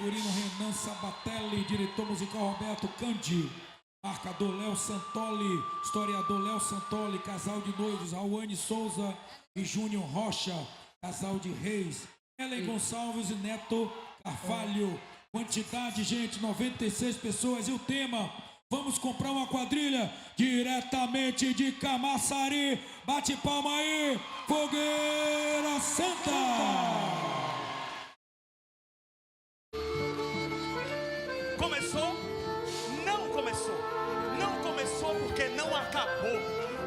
figurino Renan Sabatelli, diretor musical Roberto Candi, marcador Léo Santoli, historiador Léo Santoli, casal de noivos Rauane Souza e Júnior Rocha, casal de reis, Ellen Gonçalves e Neto Carvalho. Quantidade, gente, 96 pessoas. E o tema: vamos comprar uma quadrilha diretamente de Camaçari. Bate palma aí, Fogueira Santa! Começou? Não começou. Não começou porque não acabou.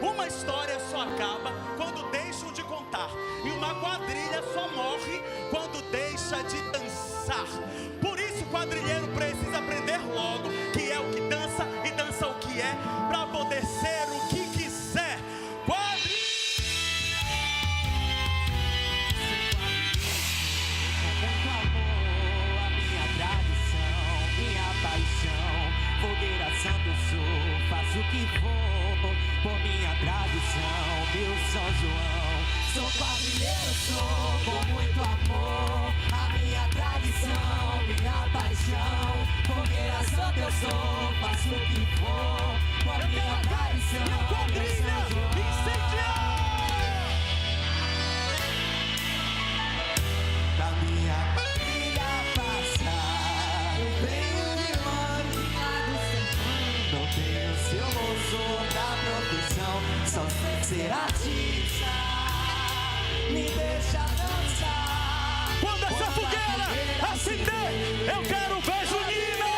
Uma história só acaba quando deixam de contar. E uma quadrilha só morre quando deixa de dançar. Por isso o quadrilheiro precisa aprender logo que é o que dança e dança o que é, pra poder ser o que quiser. Fogueira Santa eu sou, faço o que for, por minha tradição, meu São João. Sou quadrilheiro, sou, com muito amor, a minha tradição, minha paixão. Fogueira Santa eu sou, faço o que for, por minha tradição, meu São João. Da minha família passar, eu venho de longe. Não tenho seu moço da profissão, só sei ser artista. Me deixa dançar. Quando essa fogueira acender, eu quero ver Junina.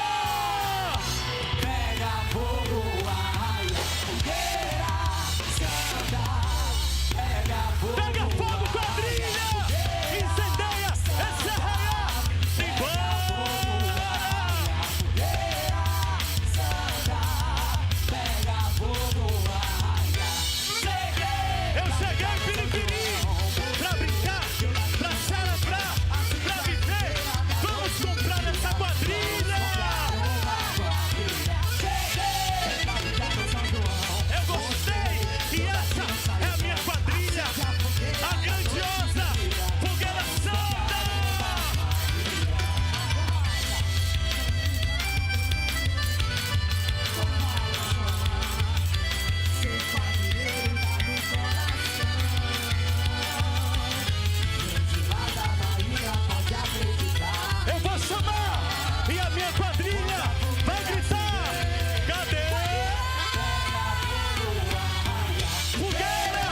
Pega fogo, arraia, fogueira santa. Pega fogo, pega fogo, quadrilha. Incendeia esse arraial. Eu cheguei em Piripiri pra brincar, pra celebrar, pra viver. Vamos comprar essa quadrilha. Eu gostei e essa é a minha quadrilha, a grandiosa Fogueira Santa. Eu vou chamar e a minha quadrilha vai gritar. Cadê? Fogueira!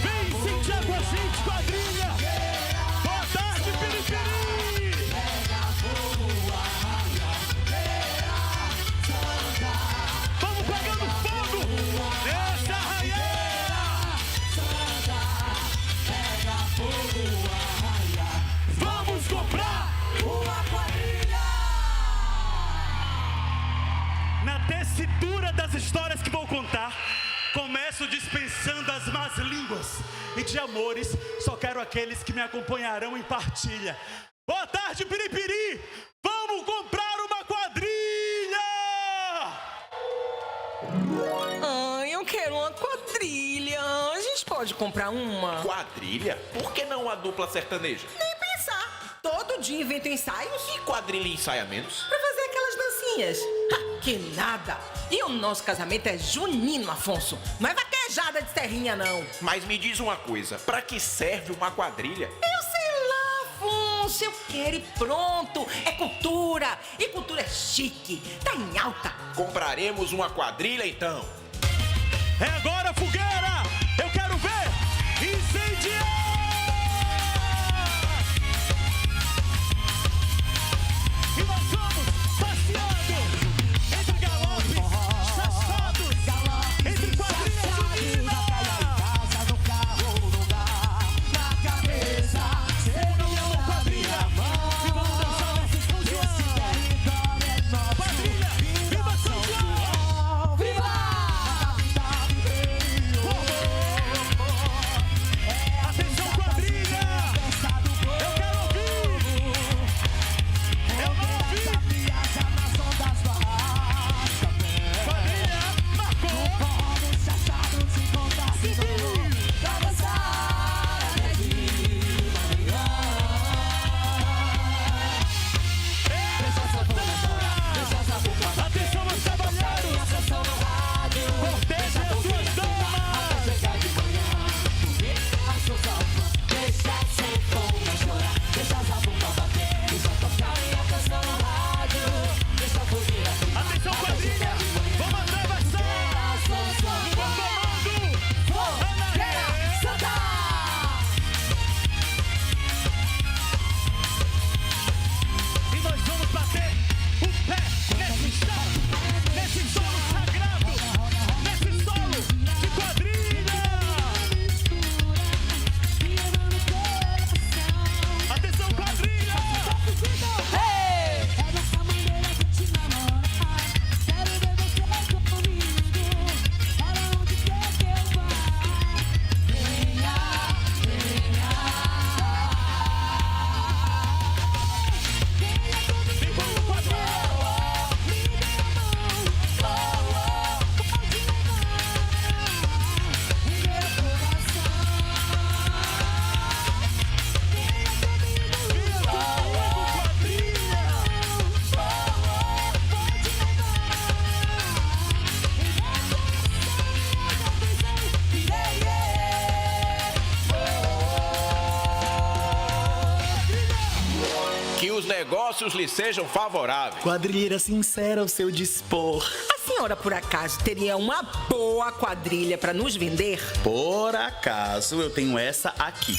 Vem sentir com a gente, quadrilha! Boa tarde, Piripiri! Vamos pegando fogo nessa arraieira! Vamos comprar uma quadrilha. na tessitura das histórias que vou contar. Começo dispensando as más línguas e de amores, só quero aqueles que me acompanharão em partilha. Boa tarde, Piripiri! Vamos comprar uma quadrilha! Ai, eu quero uma quadrilha. A gente pode comprar uma? Quadrilha? Por que não a dupla sertaneja? Nem pensar. Todo dia invento ensaios E quadrilha e ensaiamentos? pra fazer aquelas dancinhas. Ha, que nada. E o nosso casamento é junino, Afonso. Não é vaquejada de serrinha, não. Mas me diz uma coisa, pra que serve uma quadrilha? Eu sei lá, Afonso. Eu quero e pronto. É cultura. E cultura é chique. Tá em alta. Compraremos uma quadrilha então. É agora, fogueira! Eu quero ver incendiar! E nós vamos passeando entre galopes, chachados, entre quadrilhas juninas! No carro, no bar, na cabeça, sempre uma quadrilha. E vamos dançar nesse São João! Quadrilha, viva São João! Viva! Que os negócios lhe sejam favoráveis. Quadrilheira sincera ao seu dispor. A senhora, por acaso, teria uma boa quadrilha pra nos vender? Por acaso, eu tenho essa aqui.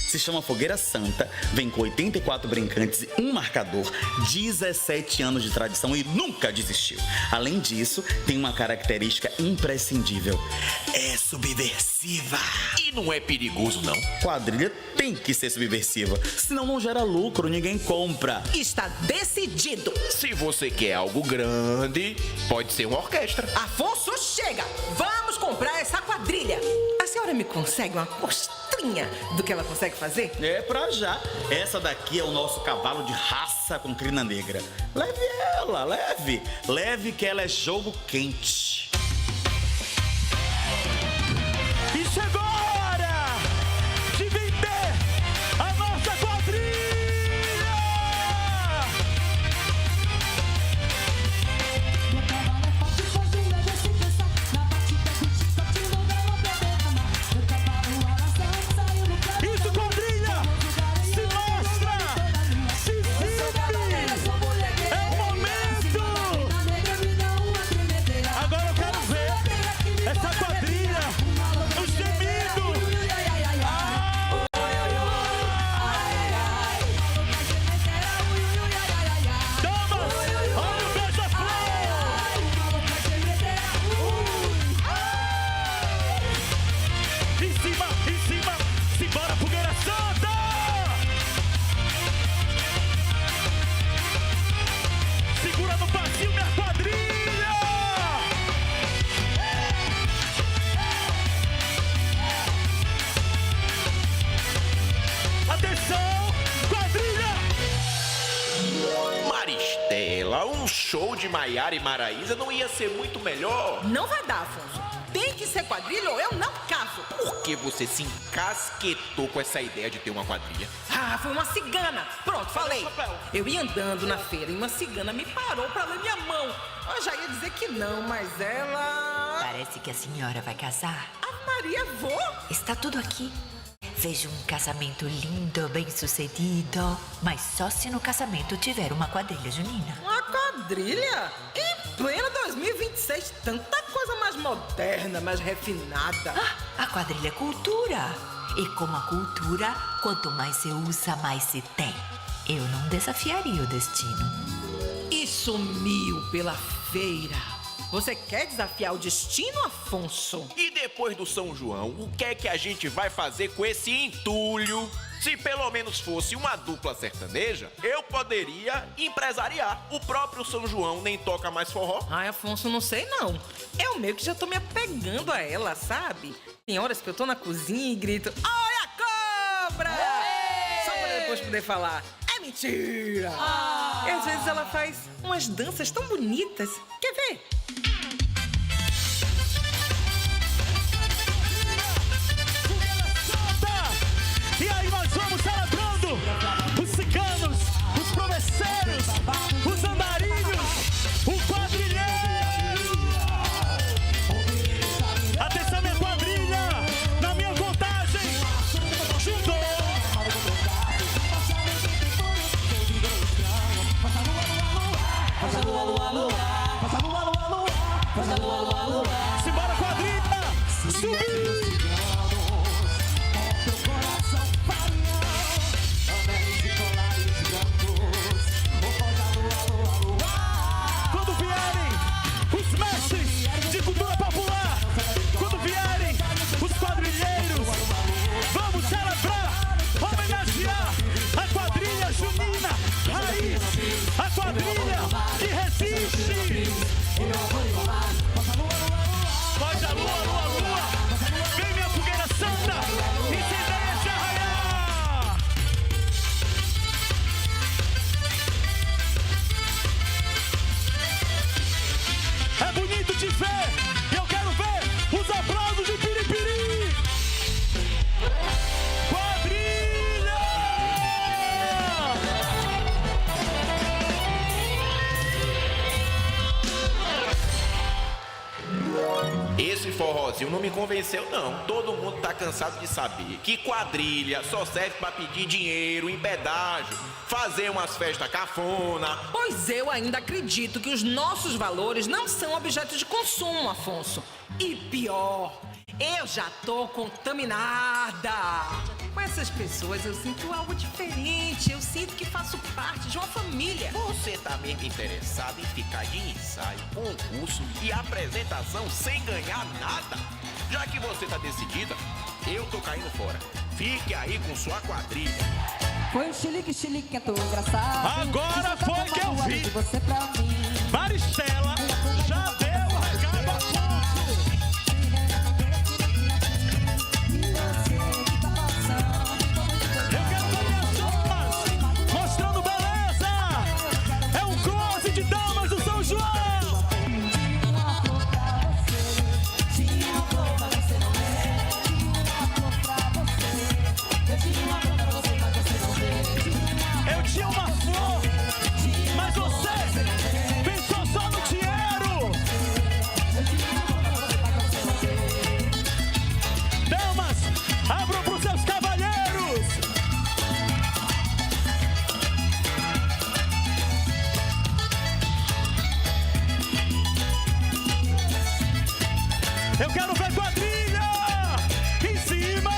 Se chama Fogueira Santa, vem com 84 brincantes e um marcador, 17 anos de tradição e nunca desistiu. Além disso, tem uma característica imprescindível. É subversiva. E não é perigoso, não. Quadrilha tem que ser subversiva, senão não gera lucro, ninguém compra. Está decidido. Se você quer algo grande, pode ser uma orquestra. Afonso, chega! Vamos comprar essa quadrilha. A senhora me consegue uma amostrinha do que ela consegue fazer? É pra já. Essa daqui é o nosso cavalo de raça com crina negra. Leve ela, leve. Leve que ela é jogo quente. E chegou a hora de vender a nossa quadrilha! Isso, quadrilha! Se mostra! Se exibe! É o momento! Agora eu quero ver essa quadrilha no gemido! Damas, olha o beija-flor! Em cima, simbora, Fogueira Santa! Segura no passinho, minha quadrilha! Atenção, quadrilha! Maristela, um show de Maiara e Maraísa não ia ser muito melhor? Não vai dar, Afonso. Tem que ser quadrilha ou eu não caso. Por que você se encasquetou com essa ideia de ter uma quadrilha? Ah, foi uma cigana. Pronto, falei. Eu ia andando na feira e uma cigana me parou pra ler minha mão. Eu já ia dizer que não, mas ela... Parece que a senhora vai casar. A Maria, vou? Está tudo aqui. Vejo um casamento lindo, bem sucedido. Mas só se no casamento tiver uma quadrilha junina. Uma quadrilha? Em pleno 2026, tanta coisa mais moderna, mais refinada. Ah, a quadrilha é cultura. E como a cultura, quanto mais se usa, mais se tem. Eu não desafiaria o destino. E sumiu pela feira. Você quer desafiar o destino, Afonso? E depois do São João, o que é que a gente vai fazer com esse entulho? Se pelo menos fosse uma dupla sertaneja, eu poderia empresariar. O próprio São João nem toca mais forró. Ai, Afonso, não sei não. Eu meio que já tô me apegando a ela, sabe? Tem horas que eu tô na cozinha e grito: olha a cobra! Só pra depois poder falar: é mentira! E às vezes ela faz umas danças tão bonitas. Quer ver? E aí nós vamos celebrando os ciganos, os proveceiros, os andarilhos, o quadrilheiro. Atenção, minha quadrilha, na minha contagem. Juntou. Simbora, quadrilha, subir. Quando vierem os mestres de cultura popular, quando vierem os quadrilheiros, vamos celebrar, homenagear a quadrilha junina, raiz, a quadrilha que resiste. Pode a lua, lua, lua, Rosinho não me convenceu, não. Todo mundo tá cansado de saber que quadrilha só serve pra pedir dinheiro em pedágio, fazer umas festas cafona. Pois eu ainda acredito que os nossos valores não são objeto de consumo, Afonso. E pior, eu já tô contaminada. Com essas pessoas eu sinto algo diferente. Eu sinto que faço parte de uma família. Você tá mesmo interessado em ficar de ensaio, concurso e apresentação sem ganhar nada? Já que você tá decidida, eu tô caindo fora. Fique aí com sua quadrilha. Foi um chilique que é tão engraçado. Agora foi que eu vi. De você pra mim. Maristela já deu o recado a Afonso. Eu quero ver minhas damas mostrando beleza. É um close de damas do São João. Eu tinha uma flor, mas você pensou só no dinheiro. Damas, abram pros seus cavalheiros. Eu quero ver quadrilha em cima.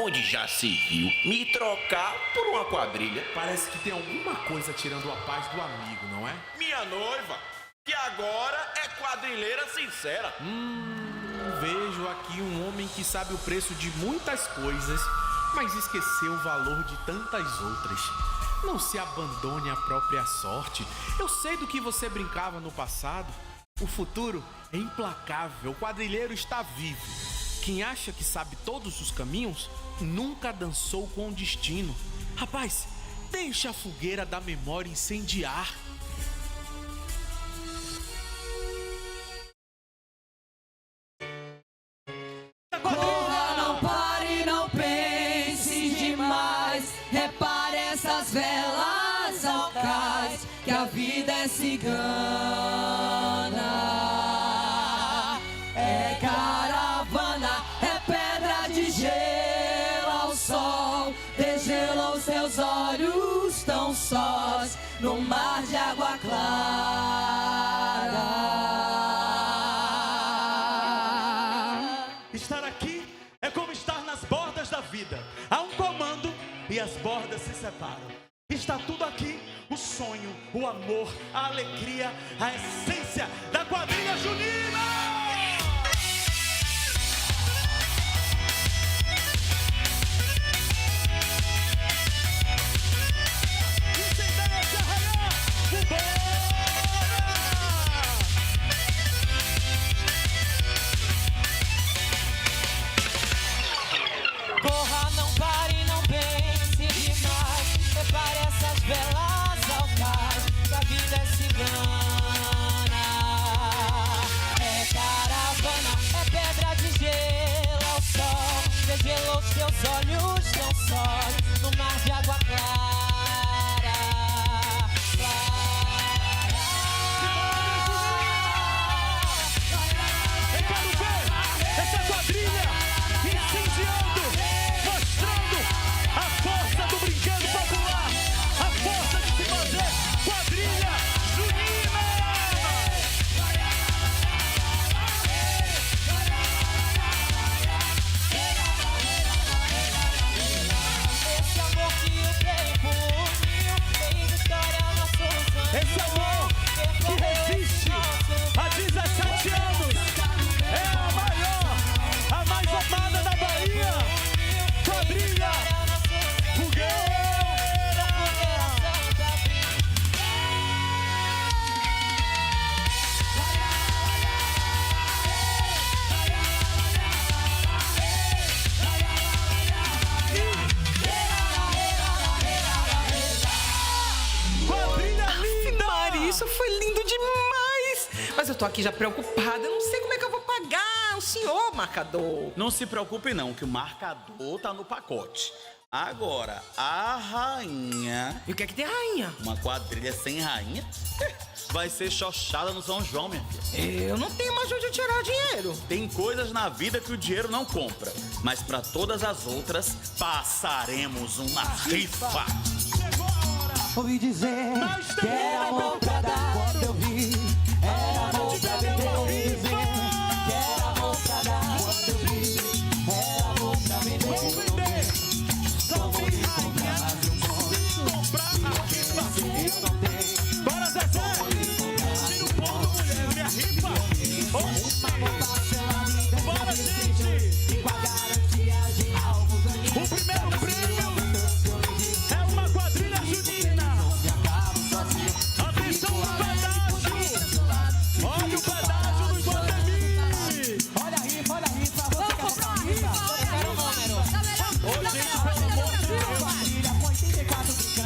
Onde já se viu me trocar por uma quadrilha? Parece que tem alguma coisa tirando a paz do amigo, não é? Minha noiva, que agora é quadrilheira sincera. Vejo aqui um homem que sabe o preço de muitas coisas, mas esqueceu o valor de tantas outras. Não se abandone à própria sorte. Eu sei do que você brincava no passado. O futuro é implacável. O quadrilheiro está vivo. Quem acha que sabe todos os caminhos, nunca dançou com o destino. Rapaz, deixa a fogueira da memória incendiar. Corra, não pare, não pense demais. Repare essas velas ao cais, que a vida é cigana. É caravana, é pedra de gelo ao sol. Degela os seus olhos tão sós, no mar de água clara. Estar aqui é como estar nas bordas da vida. Há um comando e as bordas se separam. Está tudo aqui: o sonho, o amor, a alegria, a essência da quadrilha junina. Incendeia esse arraial. Vambora! Corra, não pare, não pense demais. Prepare essas velas ao cais, que a vida é cigana. É caravana, é pedra de gelo ao sol. Degelou seus olhos tão sós, no mar de água clara. Eu quero ver essa quadrilha incendiando, mostrando a força do brinquedo popular, a força de se fazer quadrilha junina. Esse amor que o tempo uniu, fez história ao nosso sangue. Esse amor que resiste há 17 anos é a maior, a mais amada da Bahia. Quadrilha Fogueira. Quadrilha linda. Maria, isso foi lindo demais. Mas eu tô aqui já preocupada. Eu não sei como é que eu vou pagar o senhor, marcador. Não se preocupe não, que o marcador tá no pacote. Agora, a rainha... E o que é que tem rainha? Uma quadrilha sem rainha? Vai ser xoxada no São João, minha filha. Eu não tenho mais de onde tirar dinheiro. Tem coisas na vida que o dinheiro não compra. Mas pra todas as outras, passaremos uma rifa. Ouvi dizer que era amor pra dar. Quando eu vi, era amor pra vender. Ouvi dizer que era amor pra dar. Quando eu vi, era amor pra vender. Vamos vender. Só tem rainha se comprar a rifa. Eu não tenho. Bora, Zezé. Tira o ponto, mulher. Minha rifa. Bora, gente. Com a garantia de algo ganhei. O primeiro prêmio é uma quadrilha junina. Atenção no pedágio. Olha o pedágio do Iguatemi. Olha a rifa, você quer comprar a rifa? Eu quero o número. Ô, gente, pelo amor de Deus.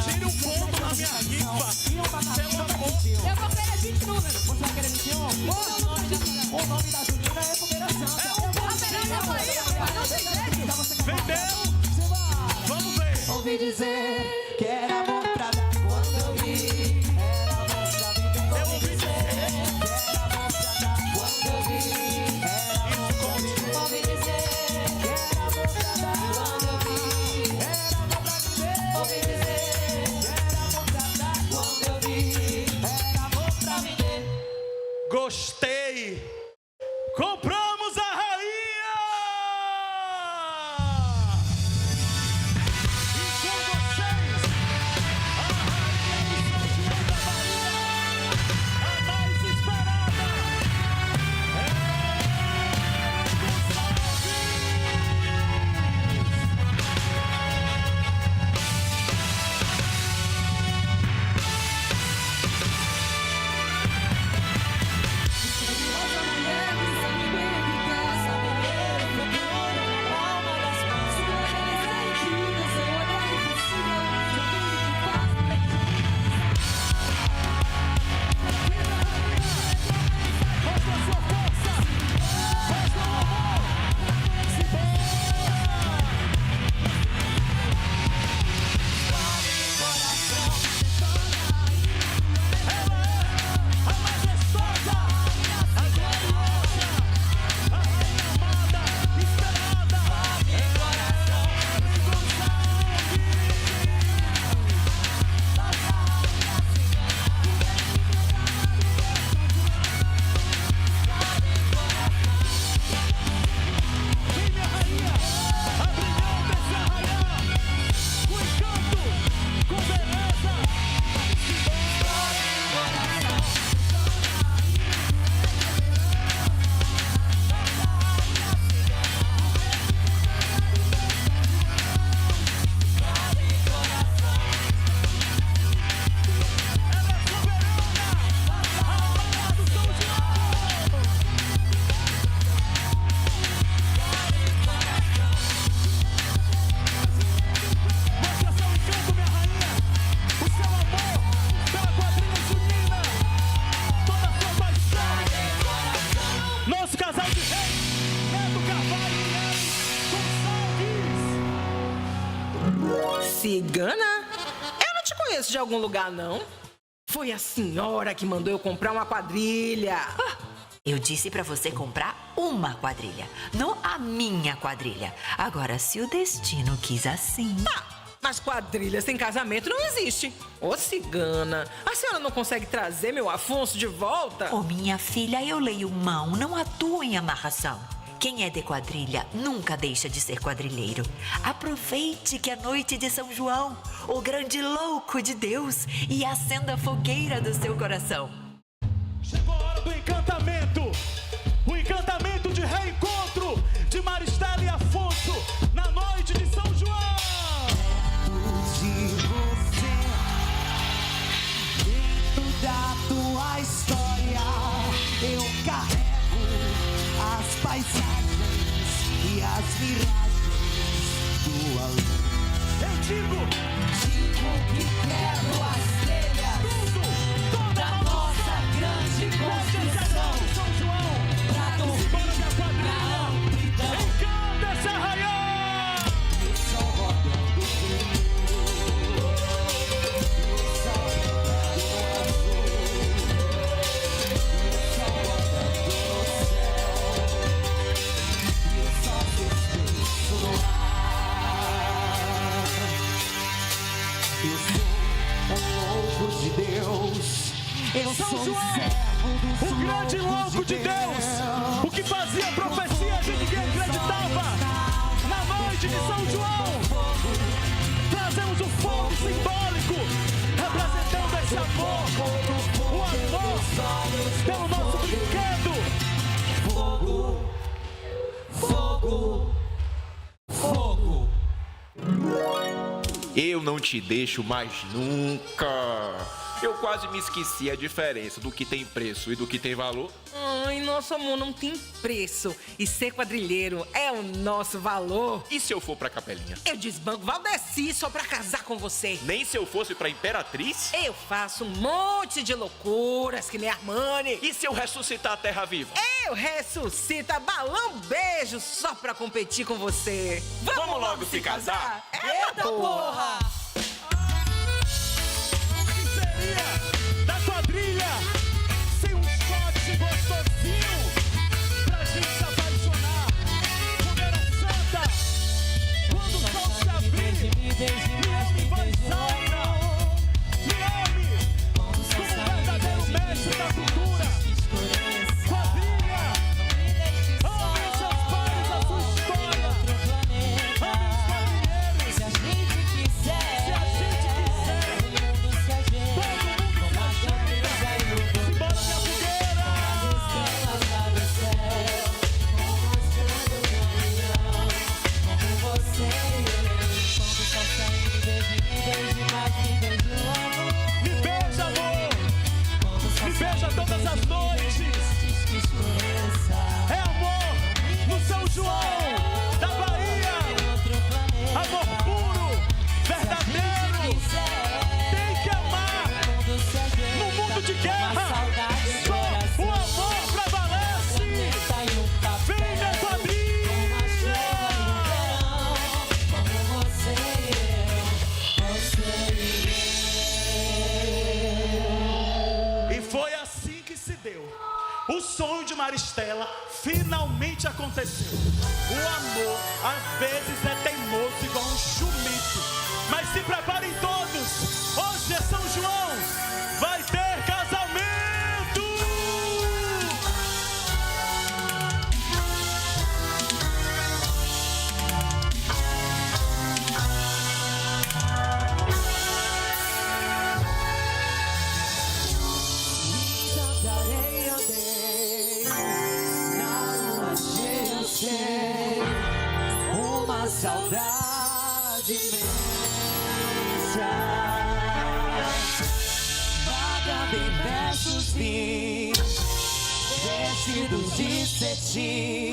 Tire um ponto na minha rifa. Pelo amor. Eu vou querer 20 números. Você vai querer 21? O nome da Junina é Fogueira Santa. Vendeu. Vamos ver. Ouvi dizer que era amor pra dar. Quando eu vi, era amor pra viver. Eu ouvi dizer. Que era amor pra dar. Quando eu vi, era amor pra viver. Ouvi dizer que era amor pra dar. Quando eu vi, era amor pra viver. Ouvi dizer que era amor pra dar. Quando eu vi, era amor pra viver. Gostei. Compramos a rainha. E com vocês, a rainha do São João da Bahia, a mais esperada. Cigana? Eu não te conheço de algum lugar, não. Foi a senhora que mandou eu comprar uma quadrilha. Eu disse pra você comprar uma quadrilha, não a minha quadrilha. Agora, se o destino quis assim... Tá, mas quadrilha sem casamento não existe. Ô, cigana, a senhora não consegue trazer meu Afonso de volta? Ô, minha filha, eu leio mão, não atuo em amarração. Quem é de quadrilha nunca deixa de ser quadrilheiro. Aproveite que é noite de São João, o grande louco de Deus, e acenda a fogueira do seu coração. Chegou a hora do encantamento. O encantamento de reencontro de Maristela e Afonso na noite de São João. De você, dentro da tua história, eu carrego as paisagens e as miragens do além. Eu digo que quero as telhas da nossa grande construção. São João, Pra dormir bora da na quadrilha. amplidão. Encanta esse arraial. O sol rodando Eu sou um louco de Deus. Eu São sou um João, servo dos o grande louco de Deus, o que fazia profecias e ninguém acreditava. Na noite de São João, trazemos o fogo simbólico, representando esse amor, o amor pelo nosso brinquedo. Fogo, fogo, fogo. Eu não te deixo mais nunca. Eu quase me esqueci a diferença do que tem preço e do que tem valor. Ai, nosso amor não tem preço. E ser quadrilheiro é o nosso valor. E se eu for pra Capelinha? Eu desbanco Valdeci só pra casar com você. Nem se eu fosse pra Imperatriz? Eu faço um monte de loucuras, que nem Armani. E se eu ressuscitar a Terra Viva? Eu ressuscito a balão beijo só pra competir com você. Vamos logo se casar? Eita porra! Da quadrilha, sem um shot gostosinho pra gente se apaixonar. Fogueira Santa, quando o sol se abrir, me ame, vai sair. Me ame, como verdadeiro mestre da cultura. Quadrilha, ame os seus pais, a sua história. Ame os quadrilheiros. Se a gente quiser, todas as noites. É amor no São João da Bahia. Amor puro, verdadeiro. Tem que amar. No mundo de guerra, só o amor prevalece. Vem minha quadrilha. E foi assim que se deu. O sonho de Maristela finalmente aconteceu. O amor, às vezes, é teimoso igual um chumite. Mas se preparem todos. Hoje é São João. Vai ter casamento. Uma saudade imensa. Vaga em versos fins, vestidos de cetim,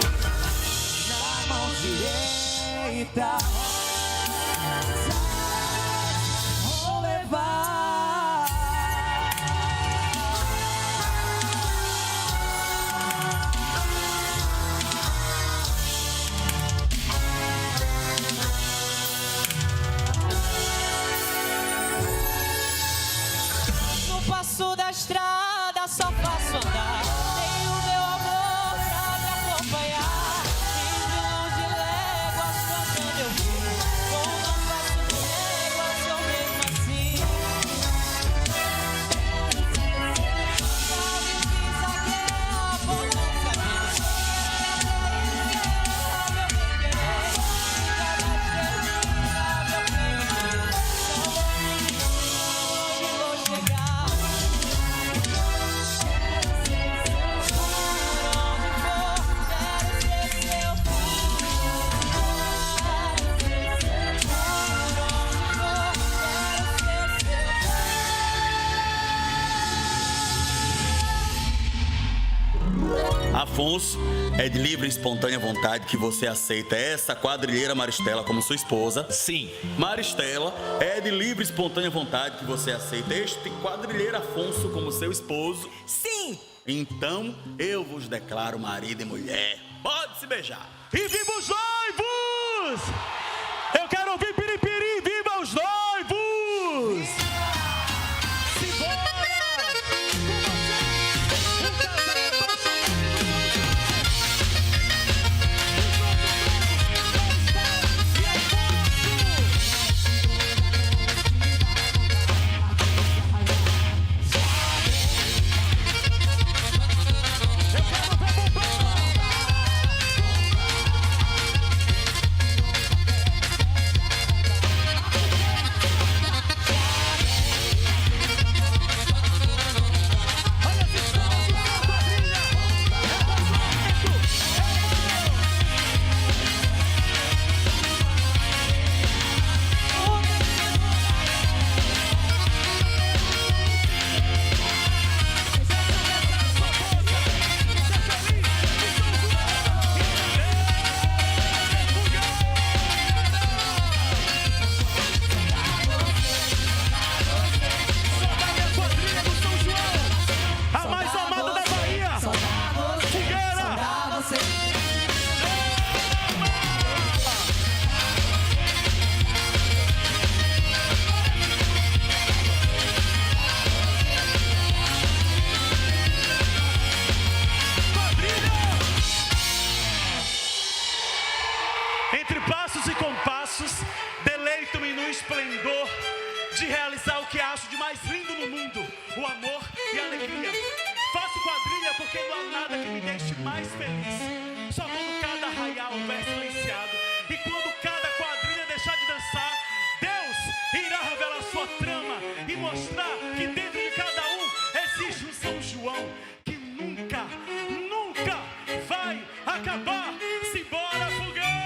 na mão direita. Vou levar. Passo da estrada, só faço andar. Tenho meu amor pra me acompanhar. E de longe léguas cantando eu vou. Com uma face de léguas eu mesmo assim. Salve, fiz a guerra por não saber. Meu bem querer, cada dia meu bem. Onde vou chegar? Afonso, é de livre e espontânea vontade que você aceita essa quadrilheira Maristela como sua esposa? Sim. Maristela, é de livre e espontânea vontade que você aceita este quadrilheiro Afonso como seu esposo? Sim! Então, eu vos declaro marido e mulher. Pode se beijar. E viva os noivos! Eu quero ouvir piripiri, viva os noivos! Simbora! esplendor de realizar o que acho de mais lindo no mundo, o amor e a alegria. Faço quadrilha porque não há nada que me deixe mais feliz. Só quando cada arraial houver silenciado e quando cada quadrilha deixar de dançar, Deus irá revelar sua trama e mostrar que dentro de cada um existe um São João que nunca, nunca vai acabar. Simbora, fogueira!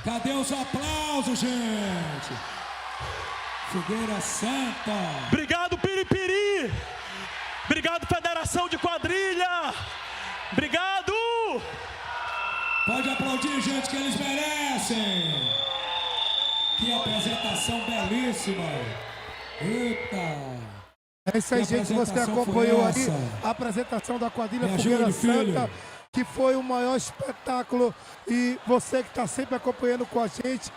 Cadê os aplausos, gente? Fogueira Santa. Obrigado, Piripiri. Obrigado, Federação de Quadrilha. Obrigado. Pode aplaudir, gente, que eles merecem. Que apresentação belíssima. Eita. É isso aí, Que gente, você apresentação acompanhou foi ali essa? a apresentação da quadrilha Me Fogueira ajude, filho. Santa, que foi o maior espetáculo, e você que está sempre acompanhando com a gente,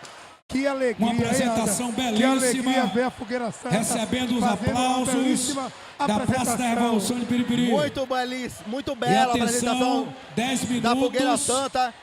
que alegria, Uma apresentação hein, Ada? belíssima. Que alegria ver a Fogueira Santa Recebendo os fazendo uma aplausos belíssima da Praça da apresentação. Revolução de Piripiri. Muito belíssimo, muito E bela a atenção, apresentação 10 minutos. da Fogueira Santa.